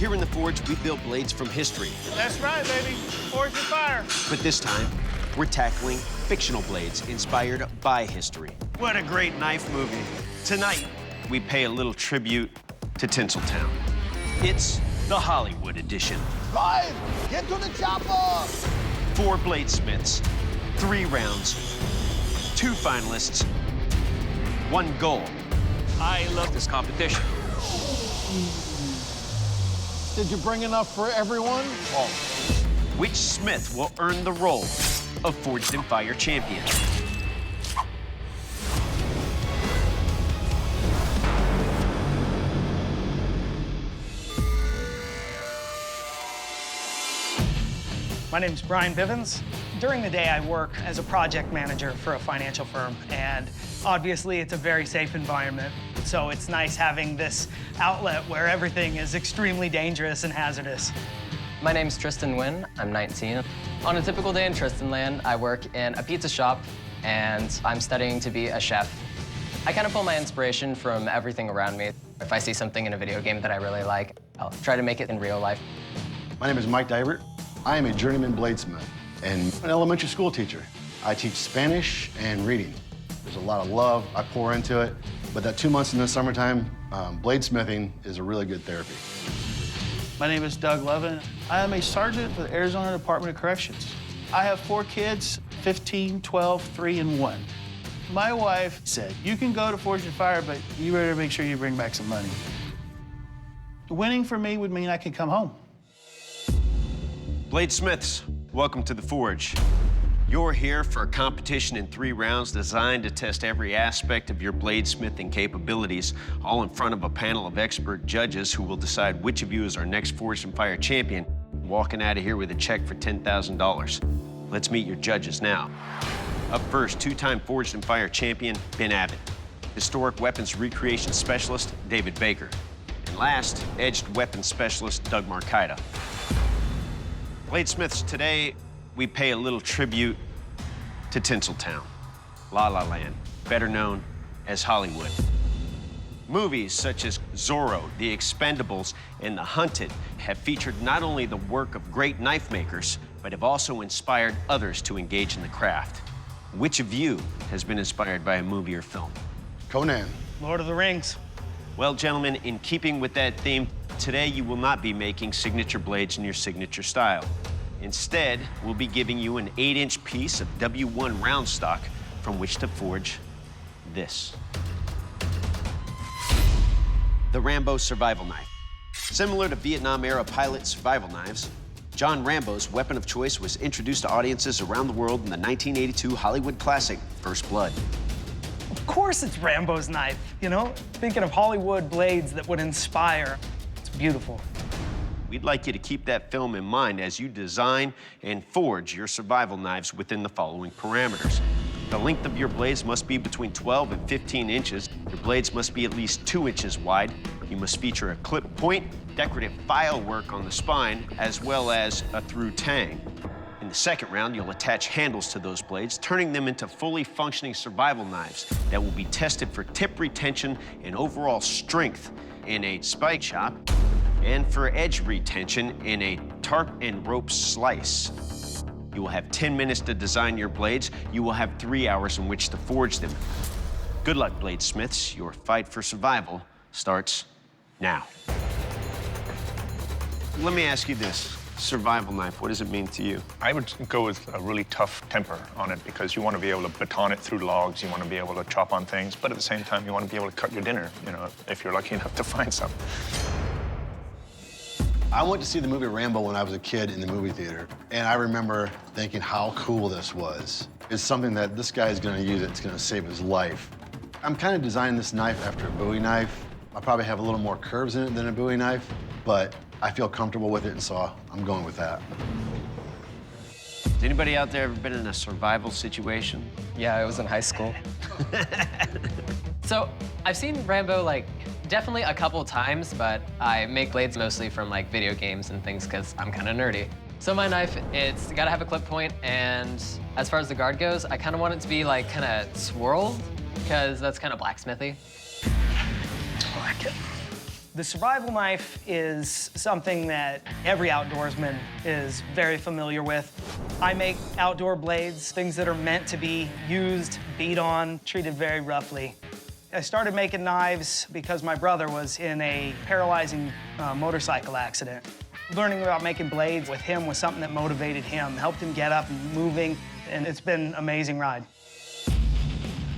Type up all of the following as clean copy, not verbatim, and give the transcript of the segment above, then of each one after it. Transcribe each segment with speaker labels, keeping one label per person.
Speaker 1: Here in the Forge, we build blades from history.
Speaker 2: That's right, baby. Forge and fire.
Speaker 1: But this time, we're tackling fictional blades inspired by history. What a great knife movie. Tonight, we pay a little tribute to Tinseltown. It's the Hollywood edition.
Speaker 3: Ryan, get to the chopper!
Speaker 1: 4 bladesmiths, 3 rounds, 2 finalists, 1 goal. I love this competition.
Speaker 3: Did you bring enough for everyone?
Speaker 1: All. Which smith will earn the role of Forged in Fire champion?
Speaker 4: My name's Brian Bivens. During the day, I work as a project manager for a financial firm, and obviously it's a very safe environment. So it's nice having this outlet where everything is extremely dangerous and hazardous.
Speaker 5: My name's Tristan Nguyen. I'm 19. On a typical day in Tristanland, I work in a pizza shop, and I'm studying to be a chef. I kind of pull my inspiration from everything around me. If I see something in a video game that I really like, I'll try to make it in real life.
Speaker 6: My name is Mike Divert. I am a journeyman bladesmith and an elementary school teacher. I teach Spanish and reading. There's a lot of love I pour into it, but that 2 months in the summertime, bladesmithing is a really good therapy.
Speaker 2: My name is Doug Levin. I am a sergeant for the Arizona Department of Corrections. I have 4 kids, 15, 12, 3, and 1. My wife said, you can go to Forge and Fire, but you better make sure you bring back some money. Winning for me would mean I could come home.
Speaker 1: Bladesmiths, welcome to the Forge. You're here for a competition in 3 rounds designed to test every aspect of your bladesmithing capabilities, all in front of a panel of expert judges who will decide which of you is our next Forged in Fire champion, walking out of here with a check for $10,000. Let's meet your judges now. Up first, 2-time Forged in Fire champion, Ben Abbott. Historic weapons recreation specialist, David Baker. And last, edged weapons specialist, Doug Marcaida. Bladesmiths, today we pay a little tribute to Tinseltown, La La Land, better known as Hollywood. Movies such as Zorro, The Expendables, and The Hunted have featured not only the work of great knife makers, but have also inspired others to engage in the craft. Which of you has been inspired by a movie or film?
Speaker 6: Conan.
Speaker 4: Lord of the Rings.
Speaker 1: Well, gentlemen, in keeping with that theme, today you will not be making signature blades in your signature style. Instead, we'll be giving you an 8-inch piece of W1 round stock from which to forge this. The Rambo survival knife. Similar to Vietnam-era pilot survival knives, John Rambo's weapon of choice was introduced to audiences around the world in the 1982 Hollywood classic, First Blood.
Speaker 4: Of course it's Rambo's knife, you know? Thinking of Hollywood blades that would inspire. It's beautiful.
Speaker 1: We'd like you to keep that film in mind as you design and forge your survival knives within the following parameters. The length of your blades must be between 12 and 15 inches. Your blades must be at least 2 inches wide. You must feature a clip point, decorative file work on the spine, as well as a through tang. In the second round, you'll attach handles to those blades, turning them into fully functioning survival knives that will be tested for tip retention and overall strength in a spike shop, and for edge retention in a tarp and rope slice. You will have 10 minutes to design your blades. You will have 3 hours in which to forge them. Good luck, bladesmiths. Your fight for survival starts now. Let me ask you this. Survival knife, what does it mean to you?
Speaker 7: I would go with a really tough temper on it because you want to be able to baton it through logs, you want to be able to chop on things, but at the same time, you want to be able to cut your dinner, you know, if you're lucky enough to find some.
Speaker 6: I went to see the movie Rambo when I was a kid in the movie theater, and I remember thinking how cool this was. It's something that this guy is going to use, it's going to save his life. I'm kind of designing this knife after a Bowie knife. I probably have a little more curves in it than a Bowie knife, but I feel comfortable with it, and so I'm going with that.
Speaker 1: Has anybody out there ever been in a survival situation?
Speaker 5: Yeah, I was in high school. So I've seen Rambo, like, definitely a couple times, but I make blades mostly from, like, video games and things because I'm kind of nerdy. So my knife, it's got to have a clip point, and as far as the guard goes, I kind of want it to be, like, kind of swirled because that's kind of blacksmithy.
Speaker 4: I like it. The survival knife is something that every outdoorsman is very familiar with. I make outdoor blades, things that are meant to be used, beat on, treated very roughly. I started making knives because my brother was in a paralyzing motorcycle accident. Learning about making blades with him was something that motivated him, helped him get up and moving, and it's been an amazing ride.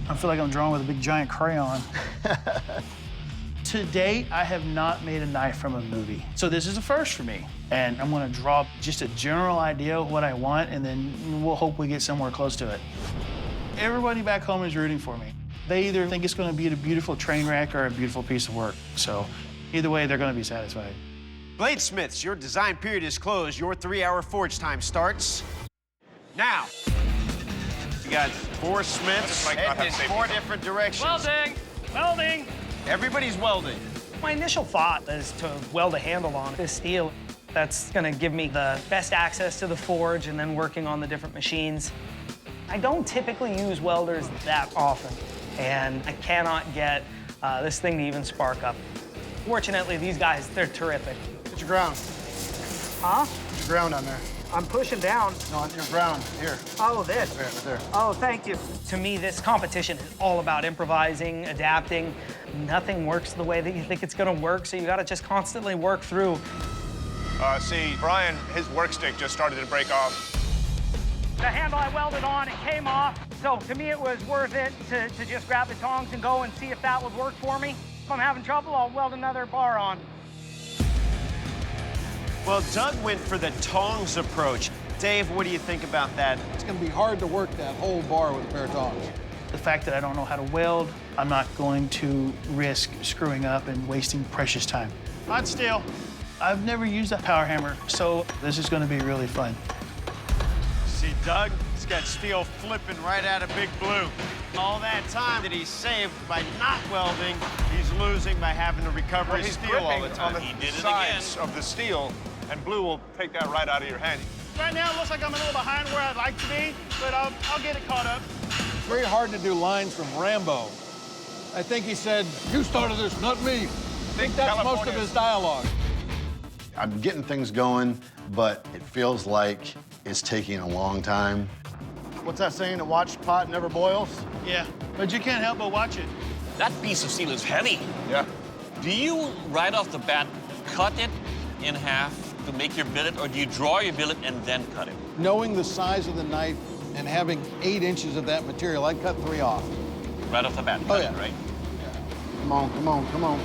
Speaker 2: I feel like I'm drawing with a big giant crayon. To date, I have not made a knife from a movie. So this is a first for me. And I'm gonna draw just a general idea of what I want, and then we'll hope we get somewhere close to it. Everybody back home is rooting for me. They either think it's gonna be a beautiful train wreck or a beautiful piece of work. So either way, they're gonna be satisfied.
Speaker 1: Bladesmiths, your design period is closed. Your 3-hour forge time starts now. You got 4 smiths heading in 4 different directions.
Speaker 4: Welding! Welding!
Speaker 1: Everybody's welding.
Speaker 4: My initial thought is to weld a handle on this steel. That's gonna give me the best access to the forge and then working on the different machines. I don't typically use welders that often, and I cannot get this thing to even spark up. Fortunately, these guys, they're terrific.
Speaker 3: Get your ground.
Speaker 4: Huh?
Speaker 3: Get your ground on there.
Speaker 4: I'm pushing down.
Speaker 3: No, on your ground. Here.
Speaker 4: Oh, this.
Speaker 3: Right there.
Speaker 4: Oh, thank you. To me, this competition is all about improvising, adapting. Nothing works the way that you think it's gonna work, so you gotta just constantly work through.
Speaker 7: See, Brian, his work stick just started to break off.
Speaker 4: The handle I welded on, it came off. So to me, it was worth it to just grab the tongs and go and see if that would work for me. If I'm having trouble, I'll weld another bar on.
Speaker 1: Well, Doug went for the tongs approach. Dave, what do you think about that?
Speaker 3: It's gonna be hard to work that whole bar with a pair of tongs.
Speaker 2: The fact that I don't know how to weld, I'm not going to risk screwing up and wasting precious time. Hot steel. I've never used a power hammer, so this is gonna be really fun.
Speaker 1: See, Doug, he's got steel flipping right out of Big Blue. All that time that he's saved by not welding, he's losing by having to recover his steel all the time.
Speaker 7: He did it sides of the steel, and Blue will take that right out of your hand.
Speaker 2: Right now, it looks like I'm a little behind where I'd like to be, but I'll get it caught up.
Speaker 3: It's very hard to do lines from Rambo. I think he said, "You started this, not me." I think that's most of his dialogue.
Speaker 6: I'm getting things going, but it feels like it's taking a long time. What's that saying? A watched pot never boils?
Speaker 2: Yeah, but you can't help but watch it.
Speaker 8: That piece of steel is heavy.
Speaker 7: Yeah.
Speaker 8: Do you, right off the bat, cut it in half to make your billet, or do you draw your billet and then cut it?
Speaker 3: Knowing the size of the knife and having 8 inches of that material, I'd cut 3 off.
Speaker 8: Right off the bat,
Speaker 3: Oh,
Speaker 8: cut
Speaker 3: yeah.
Speaker 8: it, right?
Speaker 6: Come on, come on, come on.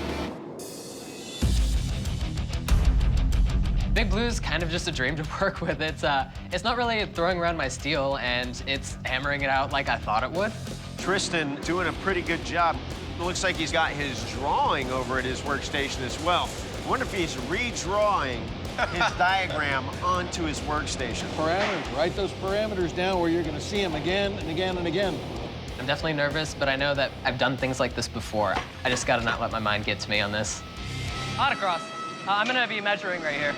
Speaker 5: Big Blue's kind of just a dream to work with. It's not really throwing around my steel, and it's hammering it out like I thought it would.
Speaker 1: Tristan doing a pretty good job. It looks like he's got his drawing over at his workstation as well. I wonder if he's redrawing his diagram onto his workstation.
Speaker 3: Parameters, write those parameters down where you're gonna see them again and again and again.
Speaker 5: I'm definitely nervous, but I know that I've done things like this before. I just gotta not let my mind get to me on this. Autocross. I'm gonna be measuring right here.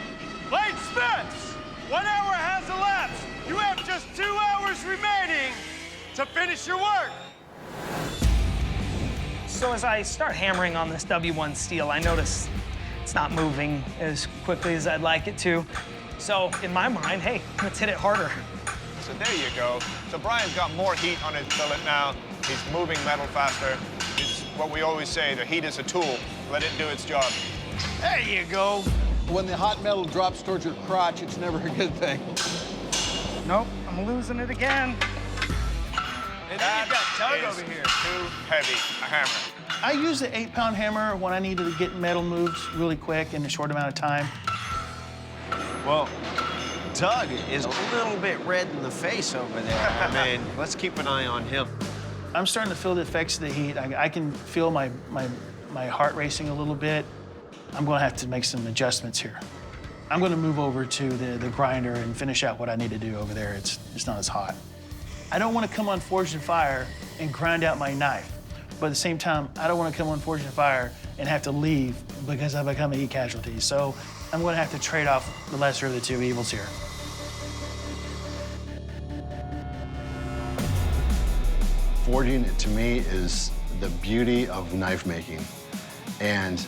Speaker 1: Bladesmiths, 1 hour has elapsed. You have just 2 hours remaining to finish your work.
Speaker 4: So as I start hammering on this W1 steel, I notice it's not moving as quickly as I'd like it to. So in my mind, hey, let's hit it harder.
Speaker 7: So there you go. So Brian's got more heat on his billet now. He's moving metal faster. It's what we always say, the heat is a tool. Let it do its job.
Speaker 2: There you go.
Speaker 3: When the hot metal drops towards your crotch, it's never a good thing.
Speaker 4: Nope, I'm losing it again.
Speaker 1: And then you've got Doug over here.
Speaker 7: Too heavy a hammer.
Speaker 2: I use the 8-pound hammer when I need to get metal moves really quick in a short amount of time.
Speaker 1: Well, Doug is a little bit red in the face over there. I mean, let's keep an eye on him.
Speaker 2: I'm starting to feel the effects of the heat. I can feel my heart racing a little bit. I'm gonna have to make some adjustments here. I'm gonna move over to the grinder and finish out what I need to do over there. It's not as hot. I don't wanna come on Forged in Fire and grind out my knife. But at the same time, I don't wanna come on Forged in Fire and have to leave because I become a heat casualty. So I'm gonna have to trade off the lesser of the two evils here.
Speaker 6: Forging, to me, is the beauty of knife making. And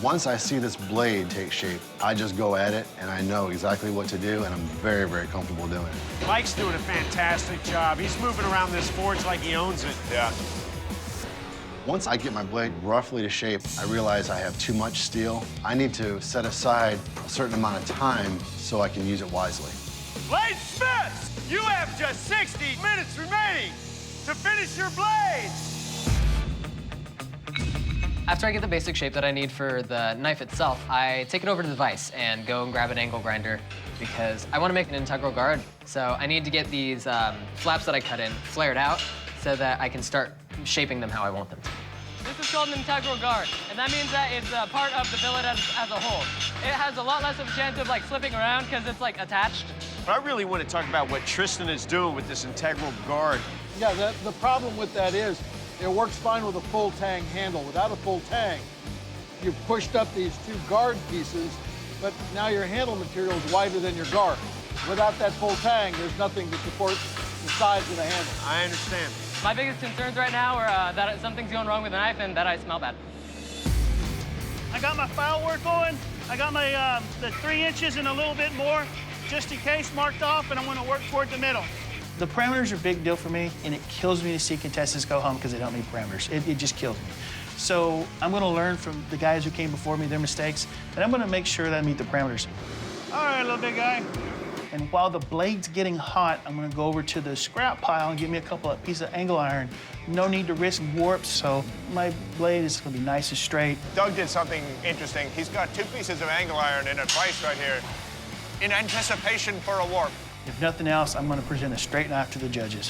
Speaker 6: Once I see this blade take shape, I just go at it, and I know exactly what to do, and I'm very, very comfortable doing it.
Speaker 1: Mike's doing a fantastic job. He's moving around this forge like he owns it.
Speaker 7: Yeah.
Speaker 6: Once I get my blade roughly to shape, I realize I have too much steel. I need to set aside a certain amount of time so I can use it wisely.
Speaker 1: Bladesmiths, you have just 60 minutes remaining to finish your blades.
Speaker 5: After I get the basic shape that I need for the knife itself, I take it over to the vise and go and grab an angle grinder because I want to make an integral guard. So I need to get these flaps that I cut in flared out so that I can start shaping them how I want them. This is called an integral guard, and that means that it's a part of the billet as a whole. It has a lot less of a chance of like flipping around because it's like attached.
Speaker 1: But I really want to talk about what Tristan is doing with this integral guard.
Speaker 3: Yeah, the problem with that is it works fine with a full tang handle. Without a full tang, you've pushed up these two guard pieces, but now your handle material is wider than your guard. Without that full tang, there's nothing to support the sides of the handle.
Speaker 1: I understand.
Speaker 5: My biggest concerns right now are that something's going wrong with the knife and that I smell bad.
Speaker 2: I got my file work going. I got my the 3 inches and a little bit more, just in case, marked off, and I'm gonna work toward the middle. The parameters are a big deal for me, and it kills me to see contestants go home because they don't meet parameters. It just kills me. So I'm gonna learn from the guys who came before me, their mistakes, and I'm gonna make sure that I meet the parameters. All right, little big guy. And while the blade's getting hot, I'm gonna go over to the scrap pile and get me a couple of pieces of angle iron. No need to risk warps, so my blade is gonna be nice and straight.
Speaker 7: Doug did something interesting. He's got 2 pieces of angle iron in a vise right here in anticipation for a warp.
Speaker 2: If nothing else, I'm gonna present a straight knife to the judges.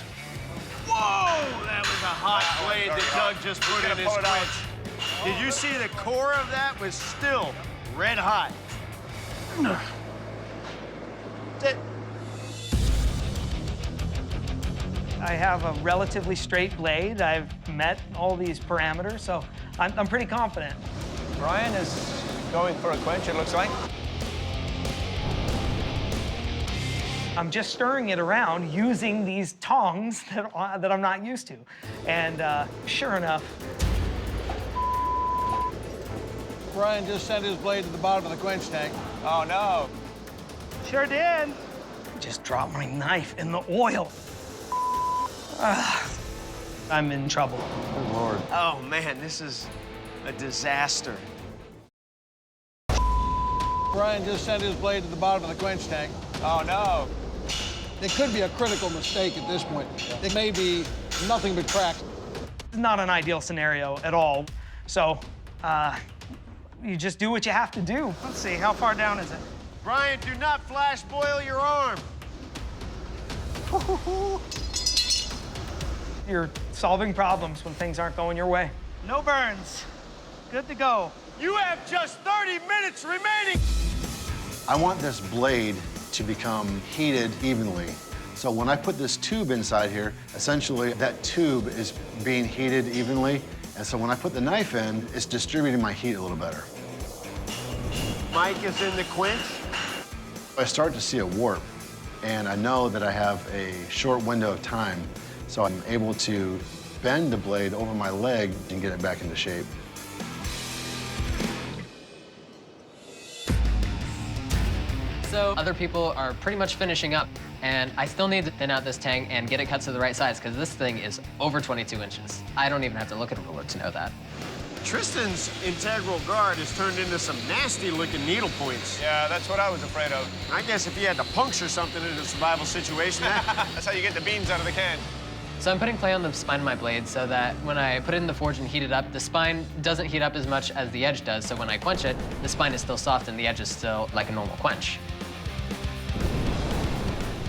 Speaker 1: Whoa, that was a hot blade that Doug just put in his
Speaker 7: pull it out.
Speaker 1: quench. Did you see the core of that was still red hot?
Speaker 2: That's it.
Speaker 4: I have a relatively straight blade. I've met all these parameters, so I'm pretty confident.
Speaker 7: Brian is going for a quench, it looks like.
Speaker 4: I'm just stirring it around using these tongs that I'm not used to. And sure enough,
Speaker 3: Brian just sent his blade to the bottom of the quench tank.
Speaker 7: Oh, no.
Speaker 4: sure did. Just dropped my knife in the oil. I'm in trouble.
Speaker 6: Good Lord.
Speaker 1: Oh, man, this is a disaster.
Speaker 3: Brian just sent his blade to the bottom of the quench tank.
Speaker 7: Oh, no.
Speaker 3: It could be a critical mistake at this point. It may be nothing but cracks.
Speaker 4: It's not an ideal scenario at all. So, you just do what you have to do. Let's see, how far down is it?
Speaker 1: Brian, do not flash boil your arm.
Speaker 4: You're solving problems when things aren't going your way. No burns. Good to go.
Speaker 1: You have just 30 minutes remaining.
Speaker 6: I want this blade to become heated evenly. So when I put this tube inside here, essentially that tube is being heated evenly. And so when I put the knife in, it's distributing my heat a little better.
Speaker 1: Mike is in the quench.
Speaker 6: I start to see a warp, and I know that I have a short window of time, so I'm able to bend the blade over my leg and get it back into shape.
Speaker 5: So other people are pretty much finishing up, and I still need to thin out this tang and get it cut to the right size, because this thing is over 22 inches. I don't even have to look at a ruler to know that.
Speaker 1: Tristan's integral guard has turned into some nasty-looking needle points.
Speaker 7: Yeah, that's what I was afraid of.
Speaker 1: I guess if you had to puncture something in a survival situation,
Speaker 7: That's how you get the beans out of the can.
Speaker 5: So I'm putting clay on the spine of my blade so that when I put it in the forge and heat it up, the spine doesn't heat up as much as the edge does, so when I quench it, the spine is still soft and the edge is still like a normal quench.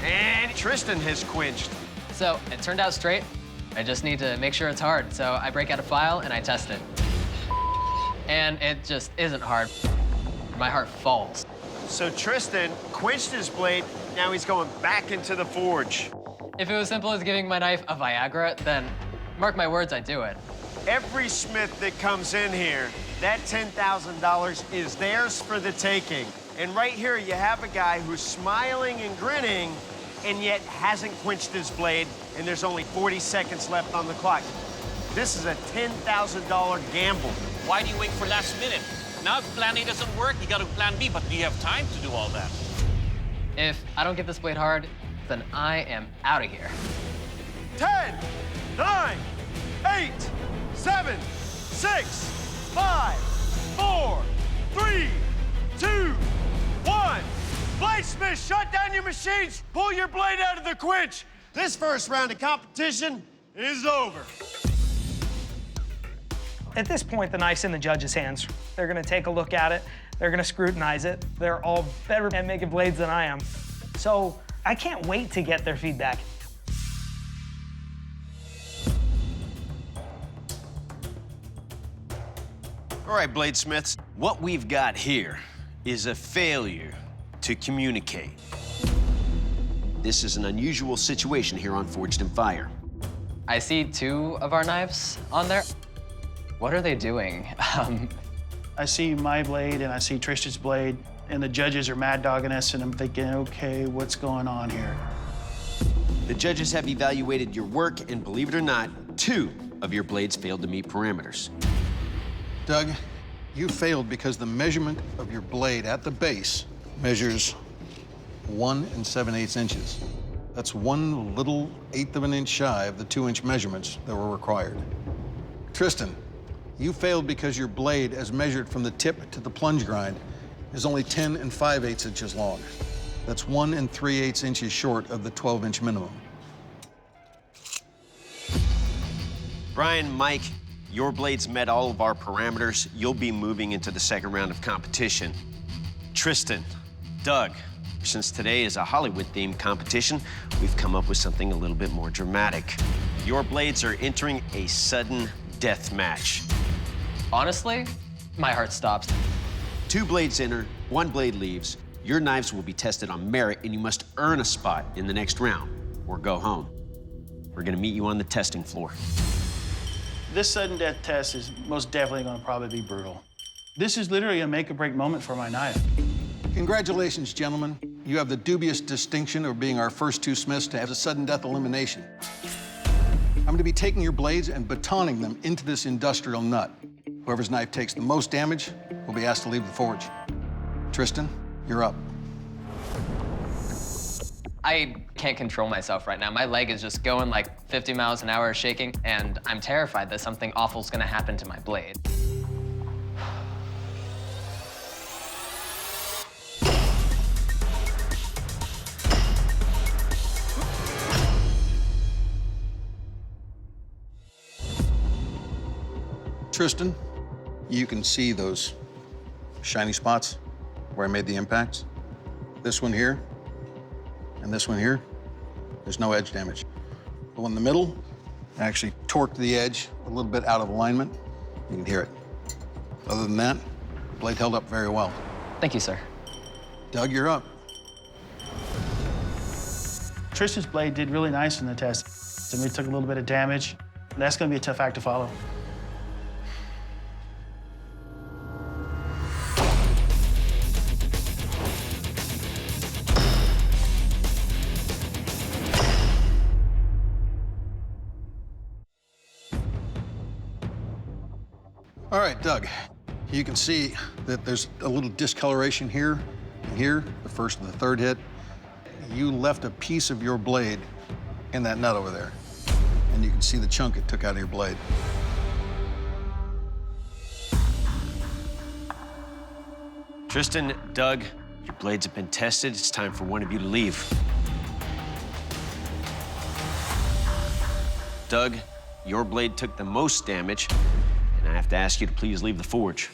Speaker 1: and Tristan has quenched.
Speaker 5: So it turned out straight. I just need to make sure it's hard. So I break out a file and I test it. And it just isn't hard. My heart falls.
Speaker 1: So Tristan quenched his blade, now he's going back into the forge.
Speaker 5: If it was simple as giving my knife a Viagra, then mark my words, I'd do it.
Speaker 1: Every smith that comes in here, that $10,000 is theirs for the taking. And right here, you have a guy who's smiling and grinning, and yet hasn't quenched his blade, and there's only 40 seconds left on the clock. This is a $10,000 gamble.
Speaker 8: Why do you wait for last minute? Now, if plan A doesn't work, you got to plan B, but do you have time to do all that?
Speaker 5: If I don't get this blade hard, then I am out of here.
Speaker 1: 10, 9, 8, 7, 6, 5, 4, 3, 2, 1. Bladesmiths, shut down your machines. Pull your blade out of the quench. This first round of competition is over.
Speaker 4: At this point, the knife's in the judges' hands. They're gonna take a look at it. They're gonna scrutinize it. They're all better at making blades than I am. So I can't wait to get their feedback.
Speaker 1: All right, Bladesmiths, what we've got here is a failure to communicate. This is an unusual situation here on Forged in Fire.
Speaker 5: I see 2 of our knives on there. What are they doing?
Speaker 2: I see my blade and I see Tristan's blade, and the judges are mad dogging us, and I'm thinking, okay, what's going on here?
Speaker 1: The judges have evaluated your work, and believe it or not, 2 of your blades failed to meet parameters.
Speaker 3: Doug, you failed because the measurement of your blade at the base measures 1 7/8 inches. That's 1 little 1/8 of an inch shy of the 2-inch measurements that were required. Tristan, you failed because your blade, as measured from the tip to the plunge grind, is only 10 5/8 inches long. That's 1 3/8 inches short of the 12-inch minimum.
Speaker 1: Brian, Mike, your blades met all of our parameters. You'll be moving into the second round of competition. Tristan, Doug, since today is a Hollywood-themed competition, we've come up with something a little bit more dramatic. Your blades are entering a sudden death match.
Speaker 5: Honestly, my heart stops.
Speaker 1: 2 blades enter, 1 blade leaves. Your knives will be tested on merit, and you must earn a spot in the next round or go home. We're gonna meet you on the testing floor.
Speaker 2: This sudden death test is most definitely gonna probably be brutal. This is literally a make or break moment for my knife.
Speaker 3: Congratulations, gentlemen. You have the dubious distinction of being our first 2 smiths to have a sudden death elimination. I'm going to be taking your blades and batoning them into this industrial nut. Whoever's knife takes the most damage will be asked to leave the forge. Tristan, you're up.
Speaker 5: I can't control myself right now. My leg is just going like 50 miles an hour, shaking, and I'm terrified that something awful's gonna happen to my blade.
Speaker 3: Tristan, you can see those shiny spots where I made the impacts. This one here and this one here, there's no edge damage. The one in the middle, I actually torqued the edge a little bit out of alignment. You can hear it. Other than that, the blade held up very well.
Speaker 5: Thank you, sir.
Speaker 3: Doug, you're up.
Speaker 2: Tristan's blade did really nice in the test. And we took a little bit of damage. That's gonna be a tough act to follow.
Speaker 3: All right, Doug, you can see that there's a little discoloration here and here, the first and the third hit. You left a piece of your blade in that nut over there, and you can see the chunk it took out of your blade.
Speaker 1: Tristan, Doug, your blades have been tested. It's time for one of you to leave. Doug, your blade took the most damage, and I have to ask you to please leave the forge.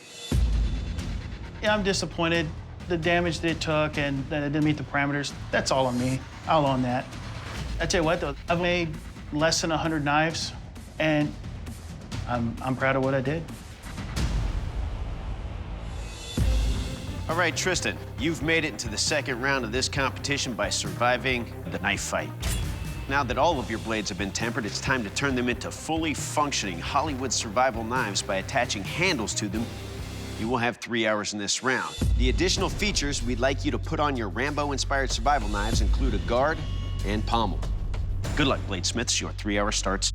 Speaker 2: Yeah, I'm disappointed. The damage that it took and that it didn't meet the parameters, that's all on me. I'll own that. I tell you what, though, I've made less than 100 knives, and I'm proud of what I did.
Speaker 1: All right, Tristan, you've made it into the second round of this competition by surviving the knife fight. Now that all of your blades have been tempered, it's time to turn them into fully functioning Hollywood survival knives by attaching handles to them. You will have 3 hours in this round. The additional features we'd like you to put on your Rambo-inspired survival knives include a guard and pommel. Good luck, Bladesmiths. Your 3 hour starts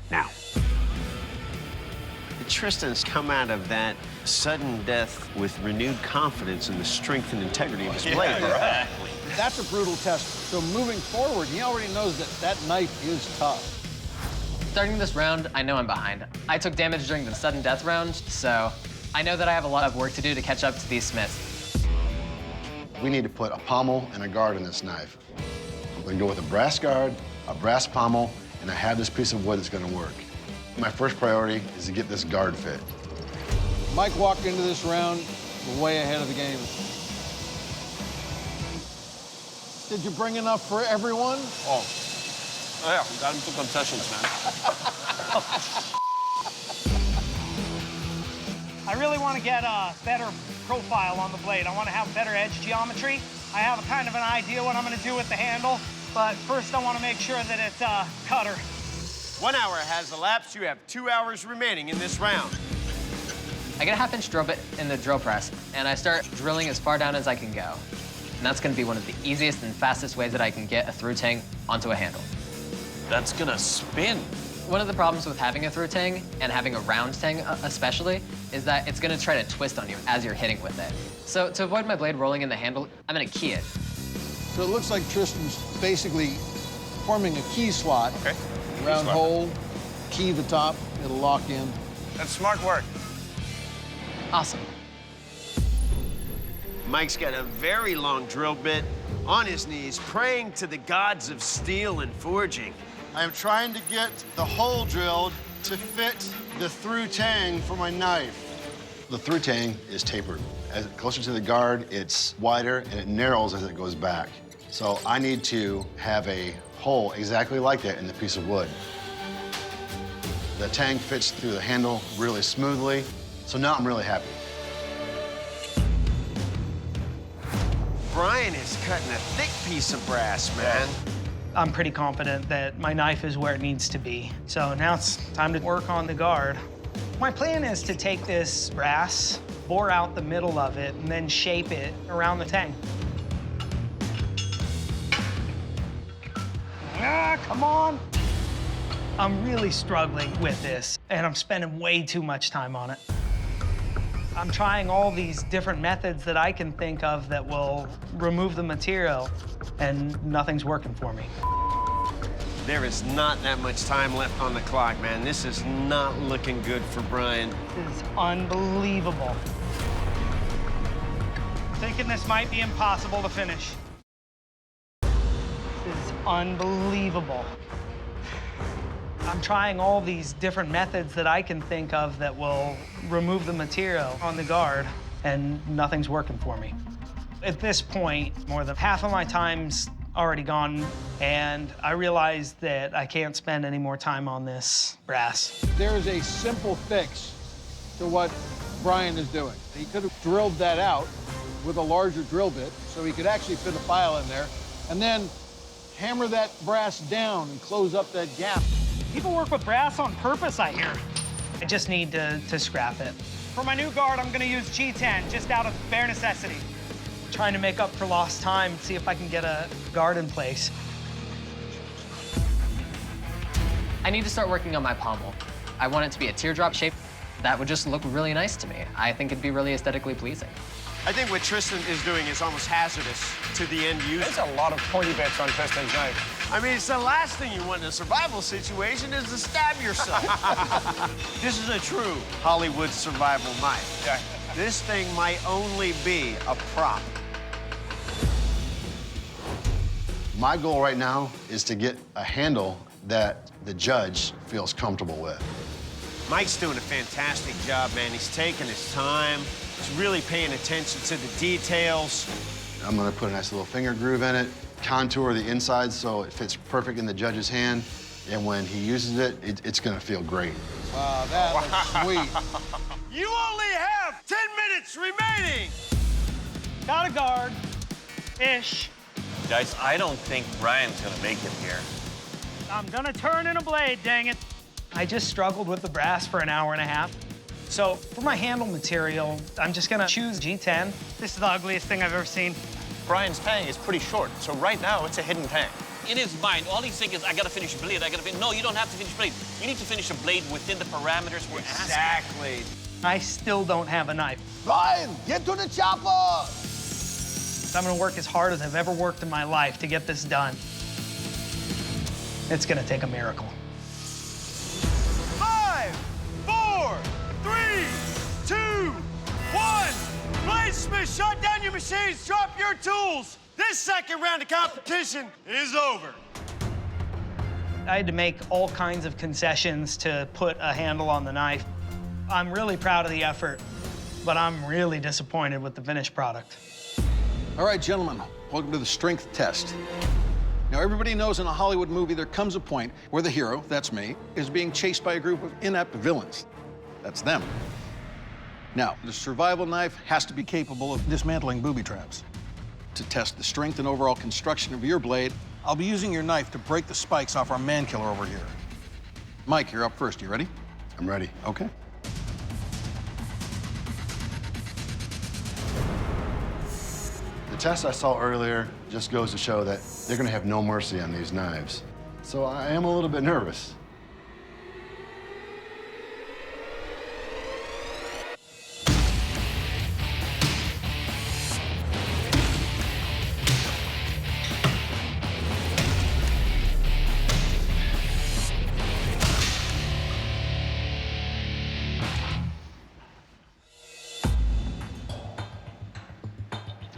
Speaker 1: now.
Speaker 3: The
Speaker 1: Tristan's come out of that sudden death with renewed confidence in the strength and integrity of his blade.
Speaker 8: Exactly.
Speaker 3: That's a brutal test. So moving forward, he already knows that that knife is tough.
Speaker 5: Starting this round, I know I'm behind. I took damage during the sudden death round, so I know that I have a lot of work to do to catch up to these smiths.
Speaker 6: We need to put a pommel and a guard in this knife. I'm gonna go with a brass guard, a brass pommel, and I have this piece of wood that's gonna work. My first priority is to get this guard fit.
Speaker 3: Mike walked into this round way ahead of the game. Did you bring enough for everyone?
Speaker 8: Oh, yeah, got him to concessions, man.
Speaker 4: I really want to get a better profile on the blade. I want to have better edge geometry. I have a kind of an idea what I'm going to do with the handle, but first I want to make sure that it's a cutter.
Speaker 1: 1 hour has elapsed. You have 2 hours remaining in this round.
Speaker 5: I get a half-inch drill bit in the drill press, and I start drilling as far down as I can go. And that's going to be one of the easiest and fastest ways that I can get a through tang onto a handle.
Speaker 8: That's gonna spin.
Speaker 5: One of the problems with having a through tang, and having a round tang especially, is that it's going to try to twist on you as you're hitting with it. So to avoid my blade rolling in the handle, I'm going to key it.
Speaker 3: So it looks like Tristan's basically forming a key slot.
Speaker 7: Okay.
Speaker 3: Round
Speaker 7: slot.
Speaker 3: hole, key the top, it'll lock in.
Speaker 7: That's smart work.
Speaker 5: Awesome.
Speaker 1: Mike's got a very long drill bit on his knees, praying to the gods of steel and forging.
Speaker 6: I am trying to get the hole drilled to fit the through tang for my knife. The through tang is tapered. As it closer to the guard, it's wider and it narrows as it goes back. So I need to have a hole exactly like that in the piece of wood. The tang fits through the handle really smoothly, so now I'm really happy.
Speaker 1: Brian is cutting a thick piece of brass, man.
Speaker 4: I'm pretty confident that my knife is where it needs to be. So now it's time to work on the guard. My plan is to take this brass, bore out the middle of it, and then shape it around the tang. Ah, come on. I'm really struggling with this, and I'm spending way too much time on it. I'm trying all these different methods that I can think of that will remove the material, and nothing's working for me.
Speaker 1: There is not that much time left on the clock, man. This is not looking good for Brian.
Speaker 4: This is unbelievable. I'm thinking this might be impossible to finish. This is unbelievable. I'm trying all these different methods that I can think of that will remove the material on the guard, and nothing's working for me. At this point, more than half of my time's already gone, and I realized that I can't spend any more time on this brass.
Speaker 3: There is a simple fix to what Brian is doing. He could have drilled that out with a larger drill bit so he could actually fit a file in there, and then hammer that brass down and close up that gap.
Speaker 4: People work with brass on purpose, I hear. I just need to scrap it. For my new guard, I'm gonna use G10, just out of bare necessity. Trying to make up for lost time, see if I can get a guard in place.
Speaker 5: I need to start working on my pommel. I want it to be a teardrop shape. That would just look really nice to me. I think it'd be really aesthetically pleasing.
Speaker 1: I think what Tristan is doing is almost hazardous to the end user.
Speaker 7: There's a lot of pointy bits on Tristan's knife.
Speaker 1: I mean, it's the last thing you want in a survival situation is to stab yourself. This is a true Hollywood survival knife.
Speaker 7: Yeah.
Speaker 1: This thing might only be a prop.
Speaker 6: My goal right now is to get a handle that the judge feels comfortable with.
Speaker 1: Mike's doing a fantastic job, man. He's taking his time. He's really paying attention to the details.
Speaker 6: I'm gonna put a nice little finger groove in it, contour the inside so it fits perfect in the judge's hand, and when he uses it, it's gonna feel great.
Speaker 3: Wow, that looks sweet.
Speaker 1: You only have 10 minutes remaining.
Speaker 4: Got a guard, ish.
Speaker 8: Guys, I don't think Brian's gonna make it here.
Speaker 4: I'm gonna turn in a blade, dang it. I just struggled with the brass for an hour and a half. So for my handle material, I'm just gonna choose G10. This is the ugliest thing I've ever seen.
Speaker 7: Brian's tang is pretty short, so right now it's a hidden tang.
Speaker 8: In his mind, all he's thinking is, I gotta finish a blade, I gotta finish. No, you don't have to finish a blade. You need to finish a blade within the parameters we're asking.
Speaker 1: Exactly.
Speaker 4: I still don't have a knife.
Speaker 3: Brian, get to the chopper!
Speaker 4: I'm gonna work as hard as I've ever worked in my life to get this done. It's gonna take a miracle.
Speaker 9: 5, 4, 3, 2, 1. Bladesmiths, shut down your machines, drop your tools. This second round of competition is over.
Speaker 4: I had to make all kinds of concessions to put a handle on the knife. I'm really proud of the effort, but I'm really disappointed with the finished product.
Speaker 3: All right, gentlemen, welcome to the strength test. Now, everybody knows in a Hollywood movie there comes a point where the hero, that's me, is being chased by a group of inept villains. That's them. Now, the survival knife has to be capable of dismantling booby traps. To test the strength and overall construction of your blade, I'll be using your knife to break the spikes off our man killer over here. Mike, you're up first. You ready?
Speaker 6: I'm ready.
Speaker 3: Okay.
Speaker 6: The test I saw earlier just goes to show that they're gonna have no mercy on these knives. So I am a little bit nervous.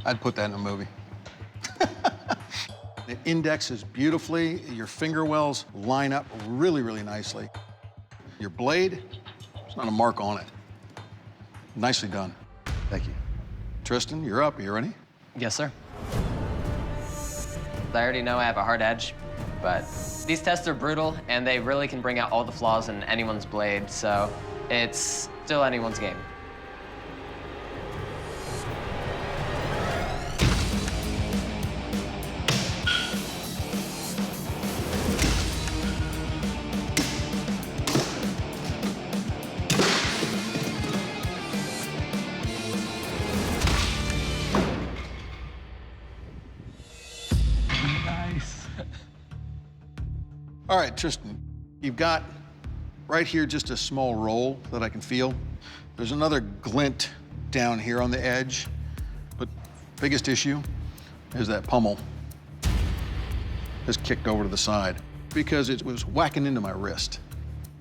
Speaker 3: I'd put that in a movie. It indexes beautifully. Your finger wells line up really, really nicely. Your blade, there's not a mark on it. Nicely done.
Speaker 6: Thank you.
Speaker 3: Tristan, you're up. Are you ready?
Speaker 5: Yes, sir. I already know I have a hard edge, but these tests are brutal, and they really can bring out all the flaws in anyone's blade, so it's still anyone's game.
Speaker 3: All right, Tristan, you've got right here just a small roll that I can feel. There's another glint down here on the edge, but biggest issue is that pommel has kicked over to the side because it was whacking into my wrist.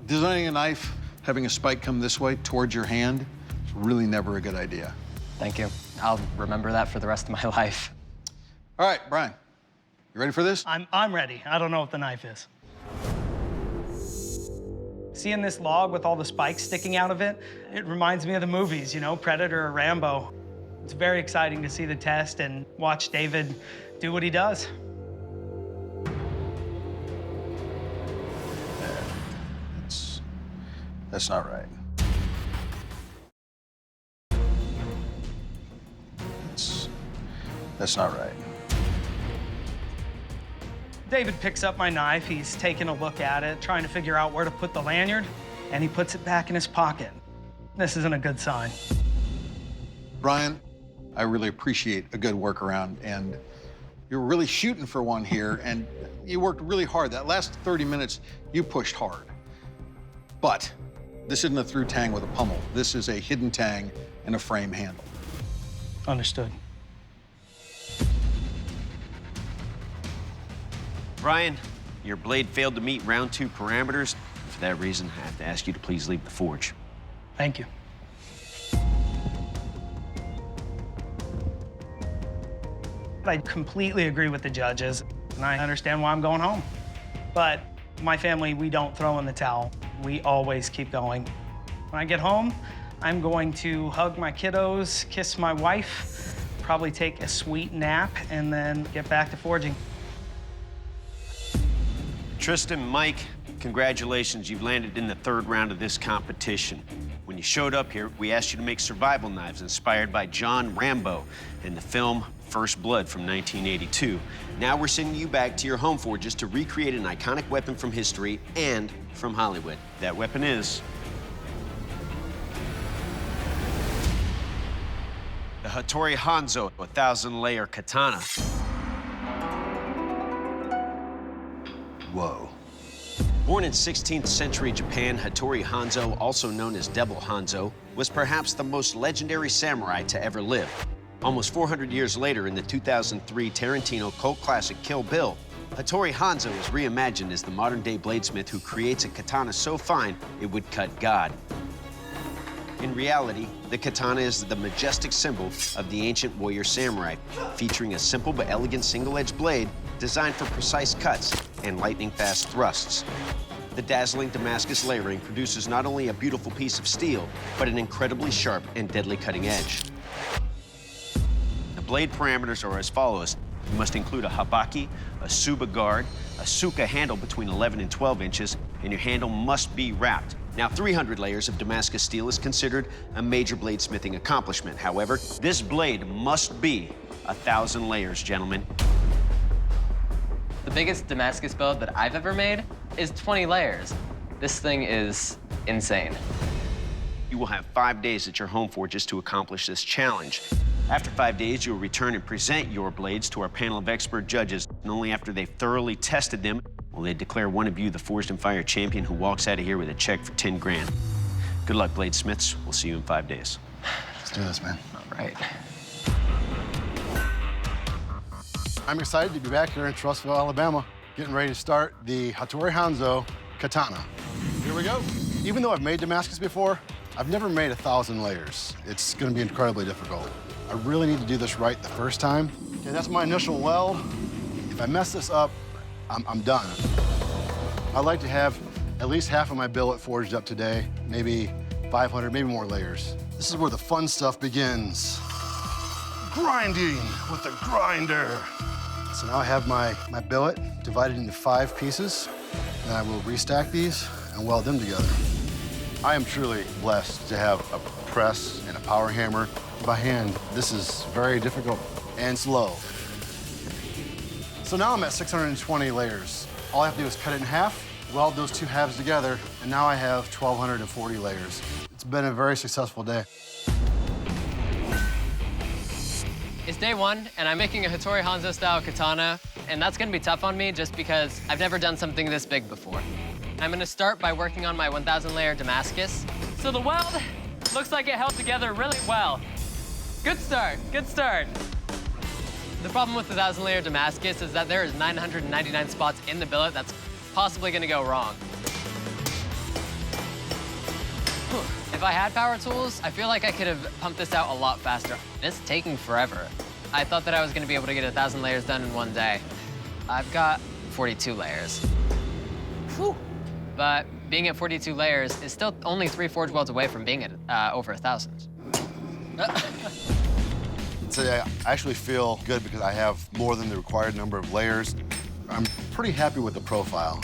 Speaker 3: Designing a knife, having a spike come this way towards your hand, is really never a good idea.
Speaker 5: Thank you. I'll remember that for the rest of my life.
Speaker 3: All right, Brian, you ready for this?
Speaker 4: I'm ready. I don't know what the knife is. Seeing this log with all the spikes sticking out of it, it reminds me of the movies, you know, Predator or Rambo. It's very exciting to see the test and watch David do what he does.
Speaker 3: That's not right. That's not right.
Speaker 4: David picks up my knife. He's taking a look at it, trying to figure out where to put the lanyard, and he puts it back in his pocket. This isn't a good sign.
Speaker 3: Brian, I really appreciate a good workaround, and you're really shooting for one here, and you worked really hard. That last 30 minutes, you pushed hard. But this isn't a through tang with a pummel. This is a hidden tang and a frame handle.
Speaker 4: Understood.
Speaker 1: Brian, your blade failed to meet round 2 parameters. For that reason, I have to ask you to please leave the forge.
Speaker 4: Thank you. I completely agree with the judges, and I understand why I'm going home. But my family, we don't throw in the towel. We always keep going. When I get home, I'm going to hug my kiddos, kiss my wife, probably take a sweet nap, and then get back to forging.
Speaker 1: Tristan, Mike, congratulations. You've landed in the 3rd round of this competition. When you showed up here, we asked you to make survival knives inspired by John Rambo in the film First Blood from 1982. Now we're sending you back to your home forges to recreate an iconic weapon from history and from Hollywood. That weapon is the Hattori Hanzo 1,000-layer katana.
Speaker 6: Whoa.
Speaker 1: Born in 16th century Japan, Hattori Hanzo, also known as Devil Hanzo, was perhaps the most legendary samurai to ever live. Almost 400 years later, in the 2003 Tarantino cult classic Kill Bill, Hattori Hanzo is reimagined as the modern-day bladesmith who creates a katana so fine it would cut God. In reality, the katana is the majestic symbol of the ancient warrior samurai, featuring a simple but elegant single-edged blade designed for precise cuts and lightning-fast thrusts. The dazzling Damascus layering produces not only a beautiful piece of steel, but an incredibly sharp and deadly cutting edge. The blade parameters are as follows. You must include a habaki, a suba guard, a suka handle between 11 and 12 inches, and your handle must be wrapped. Now, 300 layers of Damascus steel is considered a major bladesmithing accomplishment. However, this blade must be 1,000 layers, gentlemen.
Speaker 5: The biggest Damascus build that I've ever made is 20 layers. This thing is insane.
Speaker 1: You will have 5 days at your home forges to accomplish this challenge. After 5 days, you'll return and present your blades to our panel of expert judges, and only after they've thoroughly tested them will they declare one of you the Forged and Fire champion who walks out of here with a check for 10 grand. Good luck, Bladesmiths. We'll see you in 5 days.
Speaker 6: Let's do this, man.
Speaker 5: All right.
Speaker 6: I'm excited to be back here in Trussville, Alabama, getting ready to start the Hattori Hanzo Katana. Here we go. Even though I've made Damascus before, I've never made 1,000 layers. It's gonna be incredibly difficult. I really need to do this right the first time. Okay, that's my initial weld. If I mess this up, I'm done. I'd like to have at least half of my billet forged up today, maybe 500, maybe more layers. This is where the fun stuff begins. Grinding with the grinder. So now I have my billet divided into 5 pieces, and I will restack these and weld them together. I am truly blessed to have a press and a power hammer. By hand, this is very difficult and slow. So now I'm at 620 layers. All I have to do is cut it in half, weld those 2 halves together, and now I have 1,240 layers. It's been a very successful day.
Speaker 5: It's day 1, and I'm making a Hattori Hanzo style katana, and that's gonna be tough on me just because I've never done something this big before. I'm gonna start by working on my 1,000 layer Damascus. So the weld looks like it held together really well. Good start, good start. The problem with the 1,000 layer Damascus is that there is 999 spots in the billet that's possibly gonna go wrong. If I had power tools, I feel like I could have pumped this out a lot faster. It's taking forever. I thought that I was gonna be able to get 1,000 layers done in one day. I've got 42 layers. Whew. But being at 42 layers is still only 3 forge welds away from being at over 1,000.
Speaker 6: So I actually feel good because I have more than the required number of layers. I'm pretty happy with the profile.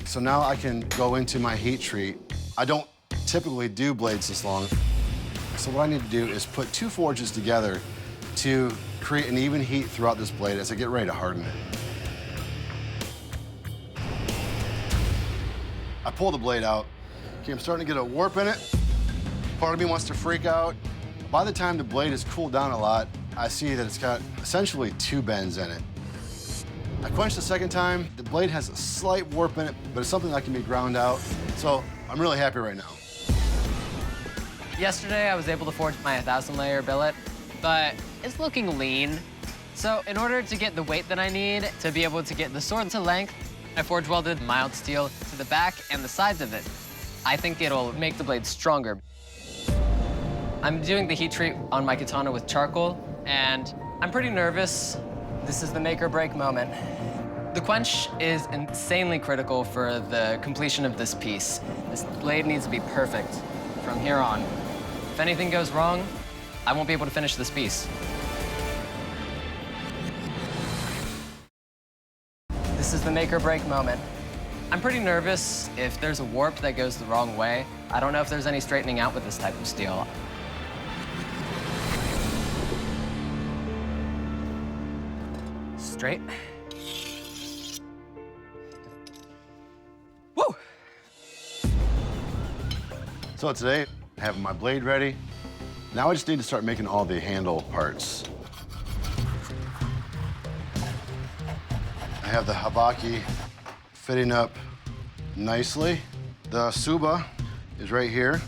Speaker 6: So now I can go into my heat treat. I don't typically do blades this long. So what I need to do is put 2 forges together to create an even heat throughout this blade as I get ready to harden it. I pull the blade out. Okay, I'm starting to get a warp in it. Part of me wants to freak out. By the time the blade is cooled down a lot, I see that it's got essentially 2 bends in it. I quenched the second time. The blade has a slight warp in it, but it's something that can be ground out. So I'm really happy right now.
Speaker 5: Yesterday, I was able to forge my 1,000 layer billet, but it's looking lean. So in order to get the weight that I need to be able to get the sword to length, I forge welded mild steel to the back and the sides of it. I think it'll make the blade stronger. I'm doing the heat treat on my katana with charcoal, and I'm pretty nervous. This is the make or break moment. The quench is insanely critical for the completion of this piece. This blade needs to be perfect from here on. If anything goes wrong, I won't be able to finish this piece. This is the make or break moment. I'm pretty nervous if there's a warp that goes the wrong way. I don't know if there's any straightening out with this type of steel. Straight. Woo!
Speaker 6: So today, I have my blade ready. Now I just need to start making all the handle parts. I have the habaki fitting up nicely. The Suba is right here.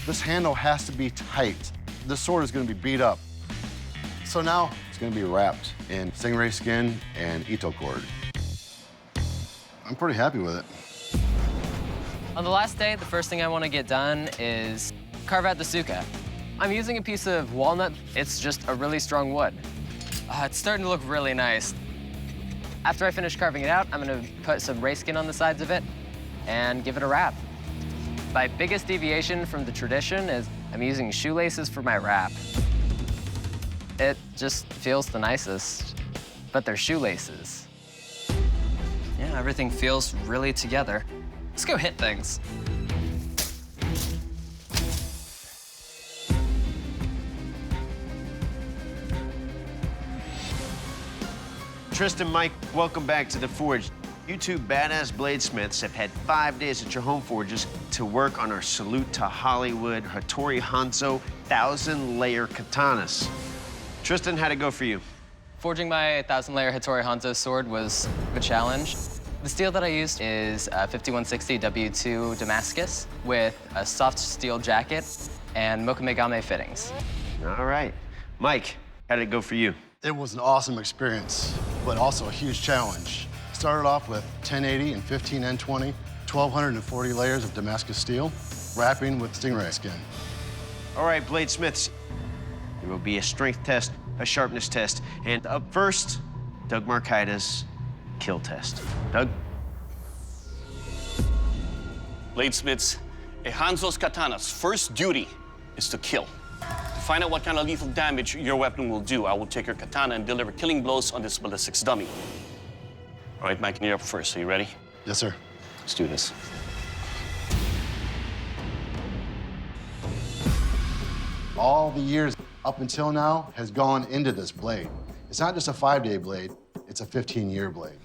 Speaker 6: This handle has to be tight. This sword is gonna be beat up. So now it's gonna be wrapped in stingray skin and Ito cord. I'm pretty happy with it.
Speaker 5: On the last day, the first thing I want to get done is carve out the suka. I'm using a piece of walnut. It's just a really strong wood. It's starting to look really nice. After I finish carving it out, I'm gonna put some ray skin on the sides of it and give it a wrap. My biggest deviation from the tradition is I'm using shoelaces for my wrap. It just feels the nicest, but they're shoelaces. Yeah, everything feels really together. Let's go hit things.
Speaker 1: Tristan, Mike, welcome back to the Forge. You two badass bladesmiths have had 5 days at your home forges to work on our Salute to Hollywood Hattori Hanzo 1,000-layer katanas. Tristan, how'd it go for you?
Speaker 5: Forging my 1,000-layer Hattori Hanzo sword was a challenge. The steel that I used is a 5160 W2 Damascus with a soft steel jacket and mokamegame fittings.
Speaker 1: All right. Mike, how'd it go for you?
Speaker 6: It was an awesome experience, but also a huge challenge. Started off with 1080 and 15N20, 1,240 layers of Damascus steel, wrapping with stingray skin.
Speaker 1: All right, bladesmiths, there will be a strength test, a sharpness test, and up first, Doug Markita's kill test. Doug?
Speaker 8: Bladesmiths, a Hanzo's katana's first duty is to kill. To find out what kind of lethal damage your weapon will do, I will take your katana and deliver killing blows on this ballistics dummy. All right, Mike, you're up first. Are you ready?
Speaker 6: Yes, sir.
Speaker 8: Let's do this.
Speaker 6: All the years up until now has gone into this blade. It's not just a 5-day blade, it's a 15-year blade.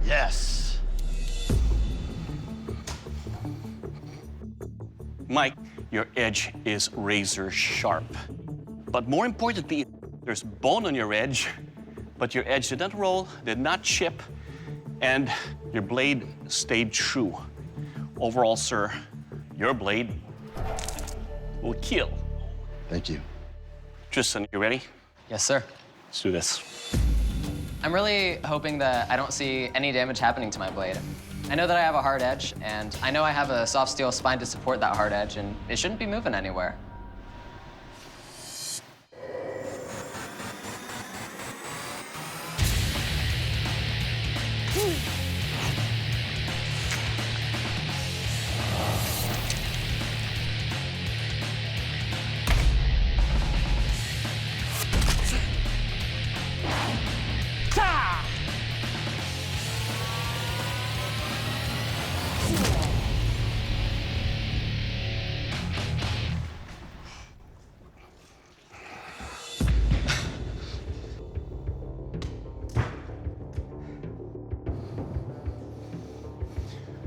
Speaker 6: Yes.
Speaker 8: Mike, your edge is razor sharp. But more importantly, there's bone on your edge, but your edge did not roll, did not chip, and your blade stayed true. Overall, sir, your blade will kill.
Speaker 6: Thank you.
Speaker 8: Tristan, you ready?
Speaker 5: Yes, sir.
Speaker 8: Let's do this.
Speaker 5: I'm really hoping that I don't see any damage happening to my blade. I know that I have a hard edge, and I know I have a soft steel spine to support that hard edge, and it shouldn't be moving anywhere.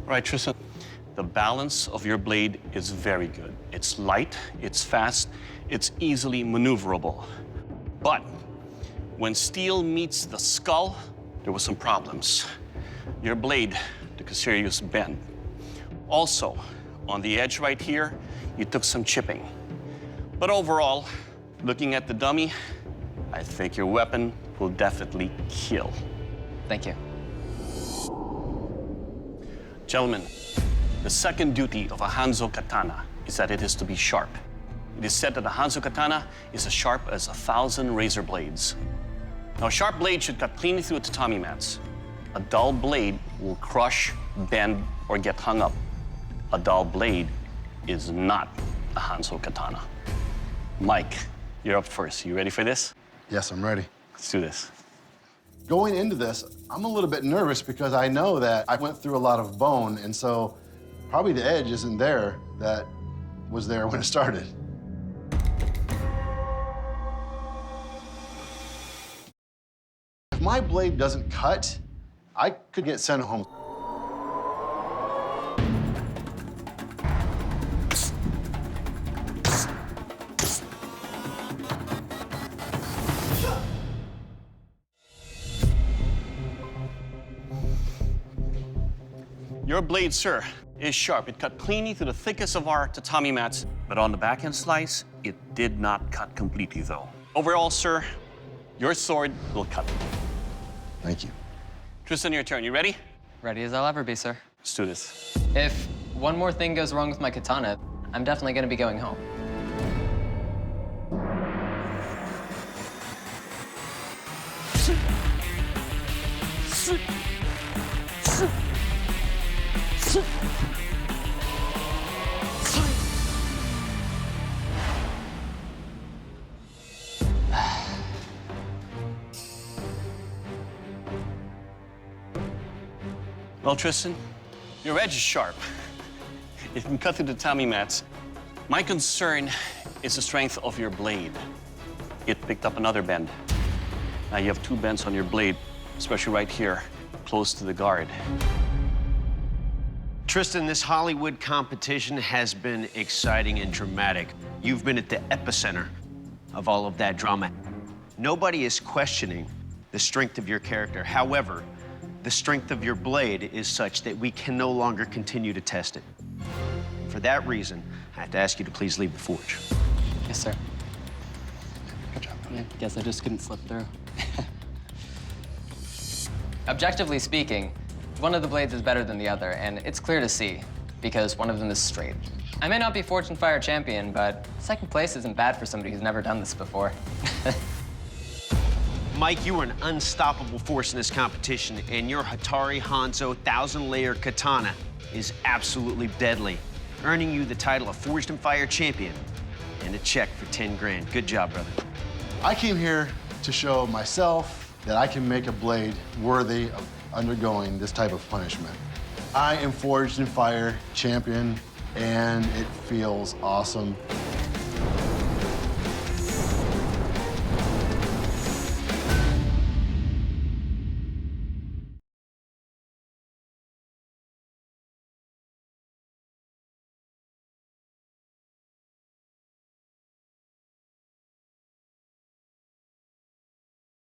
Speaker 8: All right, Tristan, the balance of your blade is very good. It's light, it's fast, it's easily maneuverable. But when steel meets the skull, there were some problems. Your blade took a serious bend. Also, on the edge right here, you took some chipping. But overall, looking at the dummy, I think your weapon will definitely kill.
Speaker 5: Thank you.
Speaker 8: Gentlemen, the second duty of a Hanzo katana is that it is to be sharp. It is said that a Hanzo katana is as sharp as 1,000 razor blades. Now, a sharp blade should cut cleanly through tatami mats. A dull blade will crush, bend, or get hung up. A dull blade is not a Hanzo katana. Mike, you're up first. You ready for this?
Speaker 6: Yes, I'm ready.
Speaker 8: Let's do this.
Speaker 6: Going into this, I'm a little bit nervous because I know that I went through a lot of bone, and so Probably the edge isn't there that was there when it started. If my blade doesn't cut, I could get sent home.
Speaker 8: Your blade, sir, is sharp. It cut cleanly through the thickest of our tatami mats, but on the backhand slice, it did not cut completely, though. Overall, sir, your sword will cut.
Speaker 6: Thank you.
Speaker 8: Tristan, your turn. You ready?
Speaker 5: Ready as I'll ever be, sir.
Speaker 8: Let's do this.
Speaker 5: If one more thing goes wrong with my katana, I'm definitely gonna be going home.
Speaker 8: Well, Tristan, your edge is sharp. It can cut through the tatami mats. My concern is the strength of your blade. It picked up another bend. Now you have 2 bends on your blade, especially right here, close to the guard.
Speaker 1: Tristan, this Hollywood competition has been exciting and dramatic. You've been at the epicenter of all of that drama. Nobody is questioning the strength of your character. However, the strength of your blade is such that we can no longer continue to test it. For that reason, I have to ask you to please leave the forge.
Speaker 5: Yes, sir. Good job. Yeah, guess I just couldn't slip through. Objectively speaking, one of the blades is better than the other, and it's clear to see, because one of them is straight. I may not be Forge and Fire champion, but second place isn't bad for somebody who's never done this before.
Speaker 1: Mike, you are an unstoppable force in this competition, and your Hattori Hanzo 1,000-layer katana is absolutely deadly, earning you the title of Forged in Fire champion and a check for 10 grand. Good job, brother.
Speaker 6: I came here to show myself that I can make a blade worthy of undergoing this type of punishment. I am Forged in Fire champion, and it feels awesome.